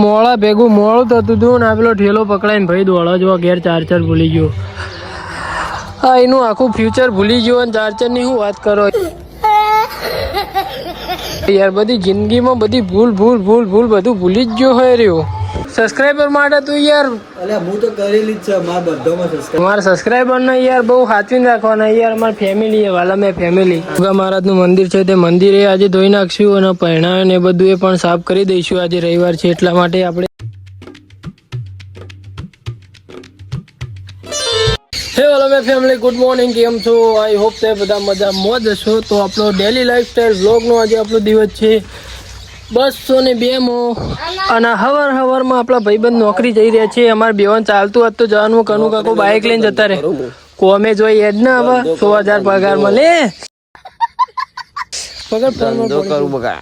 મોડા ભેગું મોડું થતું હતું ને આ પેલો ઠેલો પકડાઈને ભાઈ દોડો જો ઘેર ચાર્જર ભૂલી ગયો. હા એનું આખું ફ્યુચર ભૂલી ગયો અને ચાર્જરની શું વાત કરો યાર. બધી જિંદગીમાં બધી ભૂલ બધું ભૂલી જ ગયો હોય રહ્યો. સબસ્ક્રાઈબર માટે તો યાર હું તો કરેલી જ છે મારા બધામાં સબસ્ક્રાઇબ. મારા સબસ્ક્રાઈબર ને યાર બહુ સાચવીને રાખવાના યાર. અમારી ફેમિલી વાલા મેં ફેમિલી ગંગા મહારાજનું મંદિર છે તે મંદિરે આજે ધોઈ નાખશું અને પહેણાવે ને બધું એ પણ સાફ કરી દઈશું. આજે રવિવાર છે એટલા માટે આપણે હે વાલા મેં ફેમિલી ગુડ મોર્નિંગ. કેમ છો? આઈ હોપ તે બધા મજા મોજ હશો. તો આપણો ડેલી લાઈફસ્ટાઈલ વ્લોગનો આજે આપણો દિવસ છે 202 અને હવારમાં આપણા ભાઈબંધ નોકરી જઈ રહ્યા છે. અમારે બેવાન ચાલતું હતું તો જવાનું. કનુ કાકો બાઇક લઈને જતા રહે. કોમે જોઈ એડ ને હવે 100,000 પગાર મળે. ધંધો કરું બગા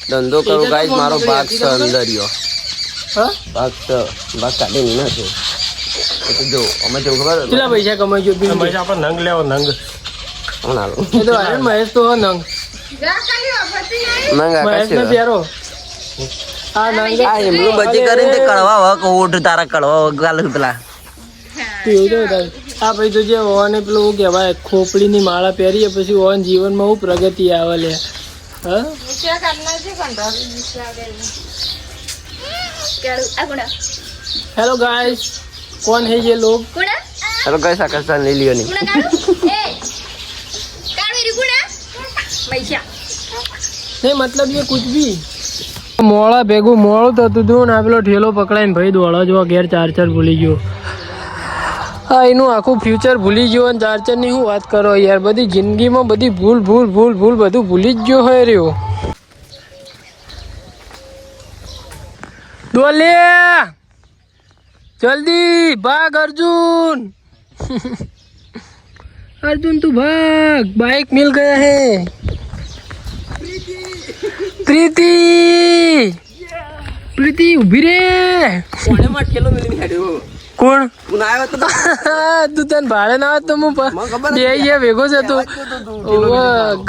ધંધો કરું ગાઈસ. મારો ભાગ છે અંદરિયો. હા ભાગ કાઢી ના છે તો જો અમે જો ખબર કેટલા પૈસા કમાઈ ગયો? પૈસા આપણે નંગ લેવો નંગ એ તો આયન મહેશ તો નંગ મહેશ ને પ્યારો આ નંગ આ એમનું બચી કરીને તે કળવા વક ઓઢ તારા કળવા વક ગાલ પેલા આ ભાઈ તો જે ઓને પેલું શું કહેવાય ખોપડીની માળા પહેરીએ પછી ઓન જીવનમાં હું પ્રગતિ આવે લે. હેલો ગાઈસ, कौन है ये लोग? चलो गाइस आकाश ले लियो नहीं नहीं मतलब ये कुछ भी મોડા ભેગું મોડું થતું હતું ને આ પેલો ઠેલો પકડાઈને ભાઈ દોડો જો ઘેર ચાર્જર ભૂલી ગયો. હા એનું આખું ફ્યુચર ભૂલી ગયો અને ચાર્જરની શું વાત કરો યાર. બધી જિંદગીમાં બધી ભૂલ બધું ભૂલી જ ગયો હોય રહ્યો. દોલે जल्दी भाग अर्जुन. अर्जुन तू भाग, बाइक मिल गया है. प्रीति उभी रे. કોણ તું તને ભાડે ના આવત તો હું બે ભેગો છે તું.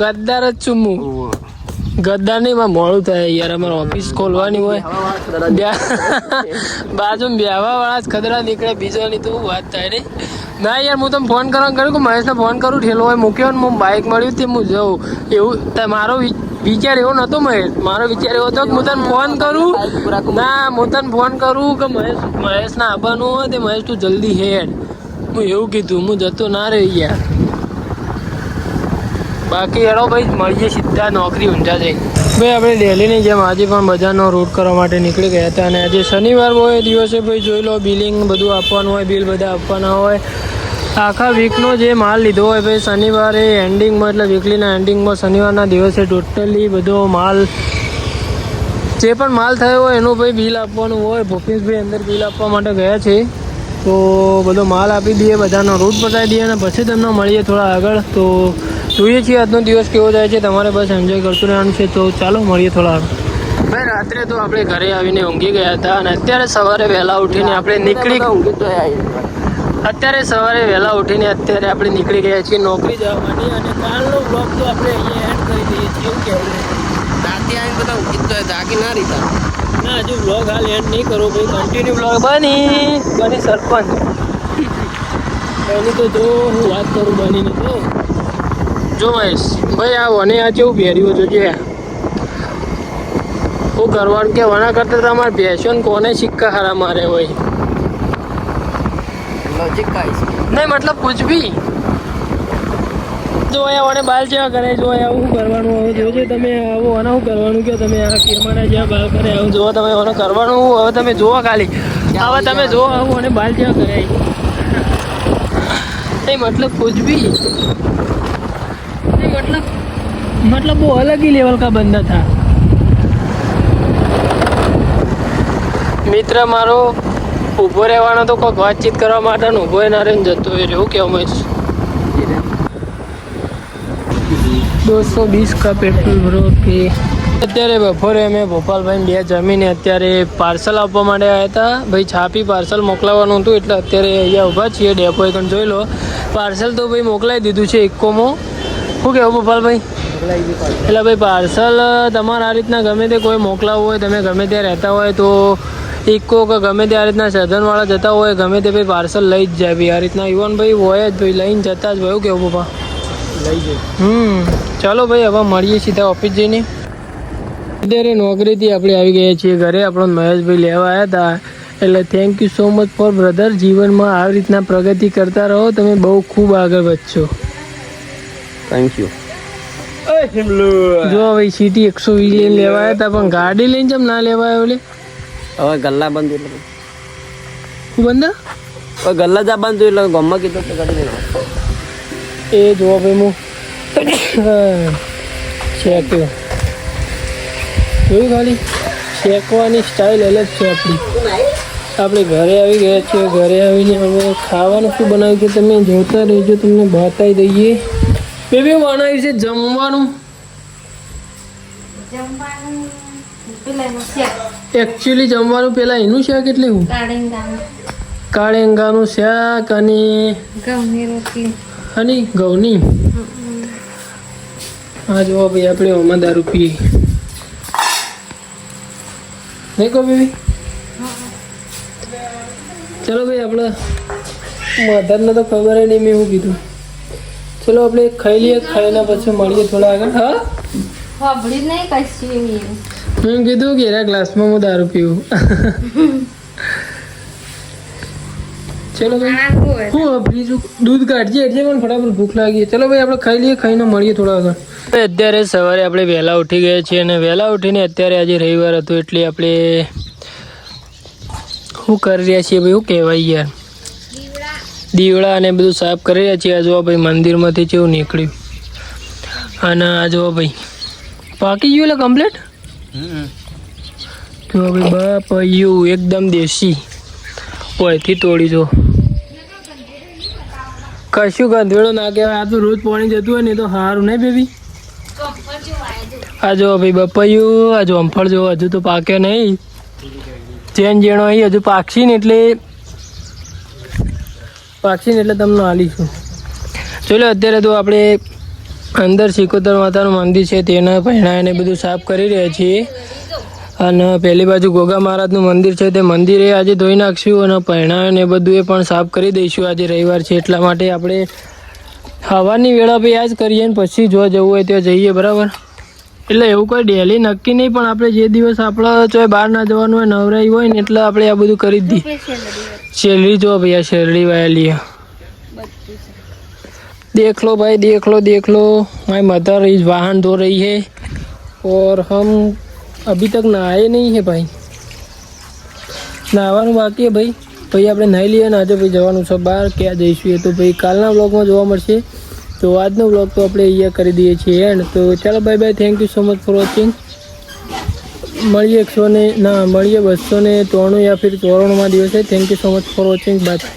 ગદ્દાર જ છું હું. ગદ્દાર નહીં માં મોડું થાય યાર. અમારે ઓફિસ ખોલવાની હોય બાજુ બેહવા વાળા જ ખદડા નીકળે. બીજાની તો વાત થાય નહીં ના યાર. હું તમને ફોન કરવાનું કર્યું કે મહેશને ફોન કરું. ઠેલો હોય મૂક્યો ને હું બાઇક મળ્યું તે હું જઉં એવું. મારો વિચાર એવો નહોતો મહેશ. મારો વિચાર એવો હતો કે હું તને ફોન કરું ના હું તને ફોન કરું કે મહેશને આવવાનું હોય તે મહેશ તું જલ્દી હેડ. હું એવું કીધું. હું જતો ના રહી યાર. બાકી હેડો ભાઈ મળીએ સીધા નોકરી ઊંઝા જઈને. ભાઈ આપણે ડેલીની જેમ આજે પણ બજારનો રૂટ કરવા માટે નીકળી ગયા હતા અને આજે શનિવાર હોય દિવસે ભાઈ જોઈ લો બિલિંગ બધું આપવાનું હોય. બિલ બધા આપવાના હોય. આખા વીકનો જે માલ લીધો હોય ભાઈ શનિવારે એન્ડિંગમાં એટલે વીકલીના એન્ડિંગમાં શનિવારના દિવસે ટોટલી બધો માલ જે પણ માલ થયો હોય એનું ભાઈ બિલ આપવાનું હોય. ભૂપેશભાઈ અંદર બિલ આપવા માટે ગયા છે તો બધો માલ આપી દઈએ, બધાનો રૂટ બતાવી દઈએ અને પછી તમને મળીએ થોડા આગળ. તો જોઈએ છીએ આજનો દિવસ કેવો જાય છે. તમારે બસ એન્જોય કરતું રહેવાનું છે. તો ચાલો મળીએ થોડા આગળ. ભાઈ રાત્રે તો આપણે ઘરે આવીને ઊંઘી ગયા હતા અને અત્યારે સવારે વહેલા ઉઠીને આપણે નીકળી ગયા છીએ નોકરી જવાની. અને કાલનો બ્લોગ તો આપણે અહીંયા એડ કરી દઈએ છીએ. એવું કહેવું રાતે આવીને બધા ઊંઘી તો જાગી ના રીતા ના હજુ બ્લોગ હાલ એડ નહીં કરો ભાઈ. કન્ટિન્યુ બ્લોગ બની સરપંચ બની તો જો હું વાત કરું બનીને તો જો મહેશ ભાઈ આ વને આ કેવું પહેર્યું હતું છે. હું કરવાનું કે વના કરતા તમારે ભેંસો કોને સિક્કા હારા મારે હોય લોજિક કાઈ નહીં મતલબ કુછ ભી જો અહીંયા વને બાલ જેવા કરે. જો અહીંયા શું કરવાનું હવે જોજો તમે. આવો વના શું કરવાનું કે તમે આ કિરમાના જેવા બાલ કરે આવું જોવો તમે વને કરવાનું. હવે તમે જોવો ખાલી હવે તમે જોવો આવું અને બાલ જેવા કરે નહીં મતલબ કુછ ભી मतलब वो अलग ही लेवल का बंदा था. मित्र मारो ऊभो રહેવાનો તો કોઈ વાતચીત કરવા માટે ઊભો ના રહીને જતો હોય એવું કેવું મહેશ. 220 का पेट्रोल भरो के અત્યારે બપોરે અમે ભોપાલભાઈ બે જમીને અત્યારે પાર્સલ આપવા માટે આવ્યા હતા. ભાઈ છાપી પાર્સલ મોકલાવવાનું હતું એટલે અત્યારે અહીંયા ઊભા છીએ ડેપો. એકણ જોઈ લો પાર્સલ તો ભાઈ મોકલાવી દીધું છે ઇકોમાં. શું કહેવું ગોપાલભાઈ? એટલે ભાઈ પાર્સલ તમારે આ રીતના ગમે તે કોઈ મોકલાવવું હોય, તમે ગમે ત્યાં રહેતા હોય તો ઇકો કે ગમે તે આ રીતના સાધનવાળા જતા હોય ગમે તે ભાઈ પાર્સલ લઈ જ જાય ભાઈ. આ રીતના યુવાન ભાઈ હોય જ ભાઈ, લઈને જતા જ હોય. એવું કેવું પપ્પા? લઈ જાય. ચાલો ભાઈ હવે મળીએ સીધા ઓફિસ જઈને. અત્યારે નોકરીથી આપણે આવી ગયા છીએ ઘરે. આપણો મહેશભાઈ લેવા આવ્યા હતા. એટલે thank you so much four brother. જીવનમાં આવી રીતના પ્રગતિ કરતા રહો, તમે બહુ ખૂબ આગળ વધશો. Thank you. જો ભાઈ સિટી 120 લઈને લેવા આવ્યા હતા, પણ ગાડી લઈને જેમ ના લેવા આવ્યો. એટલે હવે ગલ્લા બંધ એટલે શું બંધ? હવે ગલ્લા જ બંધ એટલે ગમમાં કીધું તો કરી દેવા. એ જો ભાઈ હું શેક્યો જોયું, ખાલી શેકવાની સ્ટાઇલ અલગ છે આપણી. આપણે ઘરે આવી ગયા છીએ. ઘરે આવીને હવે ખાવાનું શું બનાવ્યું છે તમે જોતા રહેજો, તમને બતાવી દઈએ. બેબી બનાવ્યું છે જમવાનું. એકચ્યુઅલી જમવાનું પેલા એનું શાક એટલે હું કાળેંગાનું શાક અને ઘઉંની. હા જો ભાઈ આપણે ઓમાં દારૂ પીએ નહીં કહો બેબી? ચલો ભાઈ આપણે મધરને તો ખબર નહીં મેં એવું કીધું. ચલો આપણે ખાઈ લઈએ, ખાઈને પછી મળીએ થોડા આગળ. હા મેં કીધું કે એના ગ્લાસમાં હું દારૂ પીવું. ચલો ભાઈ હું ફ્રીજ દૂધ કાઢજે એટલે મને ફટાફટ ભૂખ લાગી. ચલો ભાઈ આપણે ખાઈ લઈએ, ખાઈને મળીએ થોડા આગળ. અત્યારે સવારે આપણે વહેલા ઉઠી ગયા છીએ અને વહેલા ઉઠીને અત્યારે આજે રવિવાર હતું એટલે આપણે શું કરી રહ્યા છીએ ભાઈ? શું કહેવાય યાર, દીવડા અને બધું સાફ કરી રહ્યા છીએ. આ જો ભાઈ મંદિરમાંથી કેવું નીકળ્યું. અને આ જો ભાઈ પાકી ગયું એટલે કમ્પ્લીટ. જો ભાઈ બાપયું એકદમ દેશી ઓયથી તોડી જો. કશું ગંધેડો ના કહેવાય. આ તો રોજ પાણી જતું હોય ને તો સારું નહીં બેબી? આ જો ભાઈ બપૈયું, આ જોમફળ જો હજુ તો પાક્યો નહીં. ચેન જેણો અહીં હજુ પાકશી ને એટલે તમને હાલીશું. ચલો અત્યારે તો આપણે અંદર સિકોતર માતાનું મંદિર છે તેના પહેણાને બધું સાફ કરી રહ્યા છીએ. અને પહેલી બાજુ ગોગા મહારાજનું મંદિર છે તે મંદિરે આજે ધોઈ નાખશું અને પહેણાને બધું એ પણ સાફ કરી દઈશું. આજે રવિવાર છે એટલા માટે આપણે સવારની વેળા ભાઈ આ જ કરીએ ને પછી જો જવું હોય ત્યાં જઈએ. બરાબર? એટલે એવું કોઈ ડેલી નક્કી નહીં, પણ આપણે જે દિવસ આપણે ચોય બહાર ના જવાનું હોય નવરાઈ હોય ને એટલે આપણે આ બધું કરી જ દઈએ. શેરડી જો ભાઈ, આ શેરડી વાયેલી देख लो भाई, देख लो माय मदर इस वाहन धो रही है और हम अभी तक नहाए नहीं है भाई. નહાવાનું બાકી है ભાઈ. આપણે નાહી લઈએ ને આજે ભાઈ જવાનું છે બહાર. ક્યાં જઈશું એ તો ભાઈ કાલના વ્લોગમાં જોવા મળશે. તો આજનો વ્લોગ તો આપણે અહીંયા કરી દઈએ છીએ એન્ડ. તો ચાલો bye bye, thank you so much for watching. મળીએ 293 યા ફિર 94માં દિવસે. Thank you so much for watching. By.